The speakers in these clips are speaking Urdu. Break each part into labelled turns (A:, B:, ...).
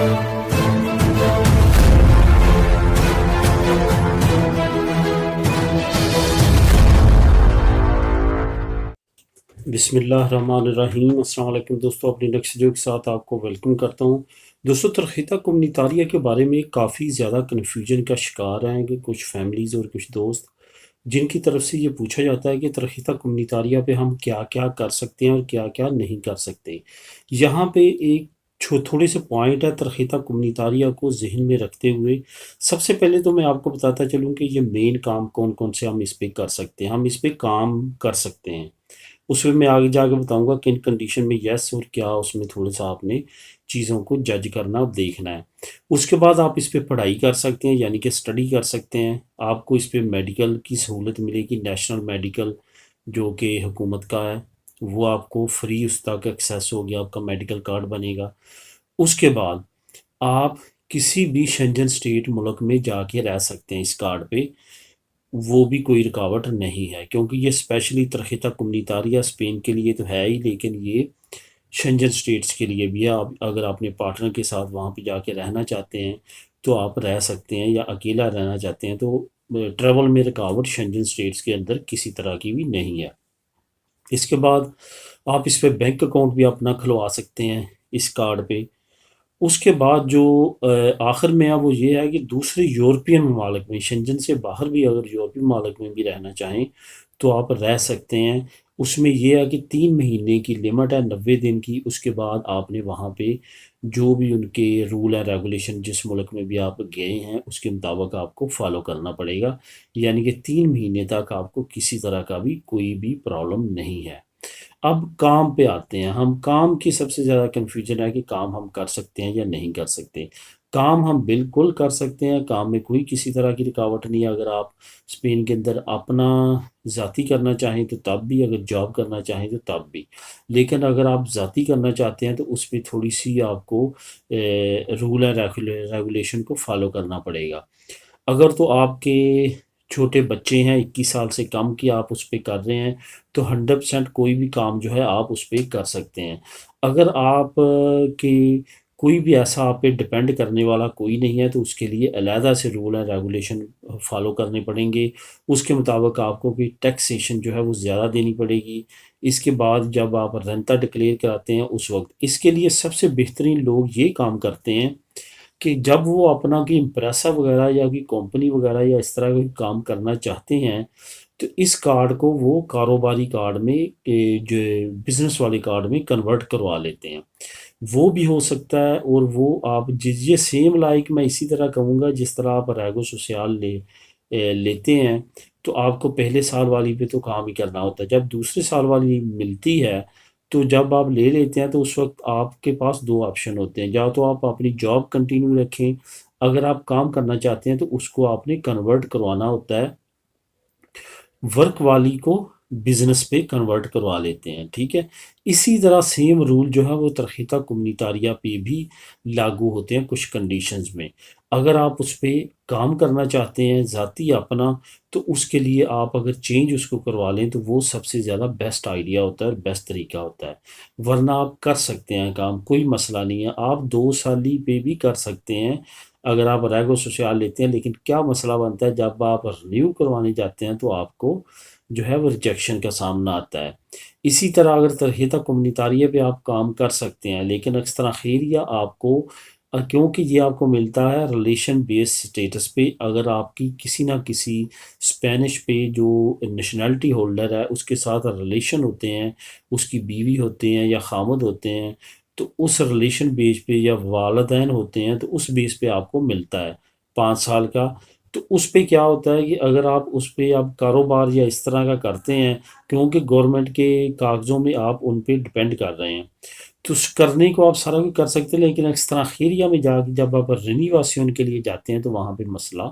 A: بسم اللہ الرحمن الرحیم۔ السلام علیکم دوستو، اپنی نیکسٹ ویڈیو کے ساتھ آپ کو ویلکم کرتا ہوں۔ دوستو، ترخیتہ کمیونیتاریہ کے بارے میں کافی زیادہ کنفیوژن کا شکار ہیں کہ کچھ فیملیز اور کچھ دوست جن کی طرف سے یہ پوچھا جاتا ہے کہ ترخیتہ کمیونیتاریہ پہ ہم کیا کیا کر سکتے ہیں اور کیا کیا نہیں کر سکتے۔ یہاں پہ ایک تھوڑے سے پوائنٹ ہے ترخیتہ کمیونیتاریہ کو ذہن میں رکھتے ہوئے۔ سب سے پہلے تو میں آپ کو بتاتا چلوں کہ یہ مین کام کون کون سے ہم اس پہ کر سکتے ہیں، ہم اس پہ کام کر سکتے ہیں۔ اس میں آگے جا کے بتاؤں گا کن کنڈیشن میں یس اور کیا، اس میں تھوڑا سا آپ نے چیزوں کو جج کرنا اور دیکھنا ہے۔ اس کے بعد آپ اس پہ پڑھائی کر سکتے ہیں، یعنی کہ اسٹڈی کر سکتے ہیں۔ آپ کو اس پہ میڈیکل کی سہولت ملے گی، نیشنل میڈیکل جو کہ حکومت کا ہے، وہ آپ کو فری اس تک ایکسیس ہو گیا، آپ کا میڈیکل کارڈ بنے گا۔ اس کے بعد آپ کسی بھی شنجن اسٹیٹ ملک میں جا کے رہ سکتے ہیں اس کارڈ پہ، وہ بھی کوئی رکاوٹ نہیں ہے، کیونکہ یہ اسپیشلی ترخیتہ کمیونیتاریہ اسپین کے لیے تو ہے ہی، لیکن یہ شنجن اسٹیٹس کے لیے بھی ہے۔ اگر آپ اپنے پارٹنر کے ساتھ وہاں پہ جا کے رہنا چاہتے ہیں تو آپ رہ سکتے ہیں، یا اکیلا رہنا چاہتے ہیں تو ٹریول میں رکاوٹ شنجن اسٹیٹس کے اندر کسی طرح کی بھی نہیں ہے۔ اس کے بعد آپ اس پہ بینک اکاؤنٹ بھی اپنا کھلوا سکتے ہیں اس کارڈ پہ۔ اس کے بعد جو آخر میں ہے وہ یہ ہے کہ دوسرے یورپین ممالک میں، شنجن سے باہر بھی اگر یورپین ممالک میں بھی رہنا چاہیں تو آپ رہ سکتے ہیں۔ اس میں یہ ہے کہ 3 مہینے کی لمٹ ہے، 90 دن کی۔ اس کے بعد آپ نے وہاں پہ جو بھی ان کے رول ہے ریگولیشن، جس ملک میں بھی آپ گئے ہیں اس کے مطابق آپ کو فالو کرنا پڑے گا، یعنی کہ 3 مہینے تک آپ کو کسی طرح کا بھی کوئی بھی پرابلم نہیں ہے۔ اب کام پہ آتے ہیں ہم۔ کام کی سب سے زیادہ کنفیوژن ہے کہ کام ہم کر سکتے ہیں یا نہیں کر سکتے۔ کام ہم بالکل کر سکتے ہیں، کام میں کوئی کسی طرح کی رکاوٹ نہیں ہے۔ اگر آپ اسپین کے اندر اپنا ذاتی کرنا چاہیں تو تب بھی، اگر جاب کرنا چاہیں تو تب بھی۔ لیکن اگر آپ ذاتی کرنا چاہتے ہیں تو اس پہ تھوڑی سی آپ کو رول ہے ریگولیشن کو فالو کرنا پڑے گا۔ اگر تو آپ کے چھوٹے بچے ہیں، 21 سال سے کم کی آپ اس پہ کر رہے ہیں تو 100% کوئی بھی کام جو ہے آپ اس پہ کر سکتے ہیں۔ اگر آپ کی کوئی بھی ایسا آپ پہ ڈپینڈ کرنے والا کوئی نہیں ہے تو اس کے لیے علیحدہ سے رول ہے ریگولیشن فالو کرنے پڑیں گے۔ اس کے مطابق آپ کو بھی ٹیکسیشن جو ہے وہ زیادہ دینی پڑے گی۔ اس کے بعد جب آپ رینتا ڈکلیئر کراتے ہیں اس وقت، اس کے لیے سب سے بہترین لوگ یہ کام کرتے ہیں کہ جب وہ اپنا کوئی امپریسا وغیرہ یا کوئی کمپنی وغیرہ یا اس طرح کا کام کرنا چاہتے ہیں تو اس کارڈ کو وہ کاروباری کارڈ میں، جو بزنس والے کارڈ میں کنورٹ کروا لیتے ہیں۔ وہ بھی ہو سکتا ہے، اور وہ آپ یہ سیم لائک میں اسی طرح کہوں گا جس طرح آپ ریگو سوسیال لیتے ہیں تو آپ کو پہلے سال والی پہ تو کام ہی کرنا ہوتا ہے۔ جب دوسرے سال والی ملتی ہے تو جب آپ لے لیتے ہیں تو اس وقت آپ کے پاس 2 آپشن ہوتے ہیں، یا تو آپ اپنی جاب کنٹینیو رکھیں، اگر آپ کام کرنا چاہتے ہیں تو اس کو آپ نے کنورٹ کروانا ہوتا ہے، ورک والی کو بزنس پہ کنورٹ کروا لیتے ہیں، ٹھیک ہے۔ اسی طرح سیم رول جو ہے وہ ترخیتہ کمیونیتاریہ پہ بھی لاگو ہوتے ہیں کچھ کنڈیشنز میں۔ اگر آپ اس پہ کام کرنا چاہتے ہیں ذاتی اپنا، تو اس کے لیے آپ اگر چینج اس کو کروا لیں تو وہ سب سے زیادہ بیسٹ آئیڈیا ہوتا ہے اور بیسٹ طریقہ ہوتا ہے۔ ورنہ آپ کر سکتے ہیں کام، کوئی مسئلہ نہیں ہے، آپ 2 سالی پہ بھی کر سکتے ہیں اگر آپ ریگو سوشیال لیتے ہیں۔ لیکن کیا مسئلہ بنتا ہے جب آپ رینیو کروانے جاتے ہیں تو آپ کو جو ہے وہ ریجیکشن کا سامنا آتا ہے۔ اسی طرح اگر ترخیتہ کمیونیتاریہ پہ آپ کام کر سکتے ہیں، لیکن ایکسترا آپ کو، کیونکہ یہ آپ کو ملتا ہے ریلیشن بیس سٹیٹس پہ، اگر آپ کی کسی نہ کسی اسپینش پہ جو نیشنلٹی ہولڈر ہے اس کے ساتھ ریلیشن ہوتے ہیں، اس کی بیوی ہوتے ہیں یا خامد ہوتے ہیں، تو اس ریلیشن بیس پہ، یا والدین ہوتے ہیں تو اس بیس پہ آپ کو ملتا ہے 5 سال کا۔ تو اس پہ کیا ہوتا ہے کہ اگر آپ اس پہ آپ کاروبار یا اس طرح کا کرتے ہیں، کیونکہ گورنمنٹ کے کاغذوں میں آپ ان پہ ڈپینڈ کر رہے ہیں، تو اس کرنے کو آپ سارا بھی کر سکتے ہیں، لیکن ایکسترا میں جا کے جب آپ رینیواسیون کے لیے جاتے ہیں تو وہاں پہ مسئلہ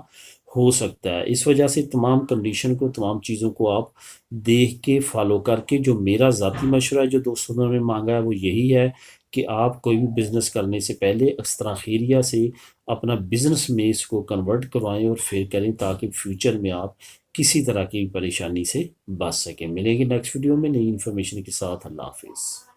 A: ہو سکتا ہے۔ اس وجہ سے تمام کنڈیشن کو، تمام چیزوں کو آپ دیکھ کے فالو کر کے، جو میرا ذاتی مشورہ ہے جو دوستوں نے مانگا ہے وہ یہی ہے کہ آپ کوئی بھی بزنس کرنے سے پہلے ایکسترا سے اپنا بزنس میں اس کو کنورٹ کروائیں اور پھر کریں، تاکہ فیوچر میں آپ کسی طرح کی پریشانی سے بچ سکیں۔ ملیں گے نیکسٹ ویڈیو میں نئی انفارمیشن کے ساتھ۔ اللہ حافظ۔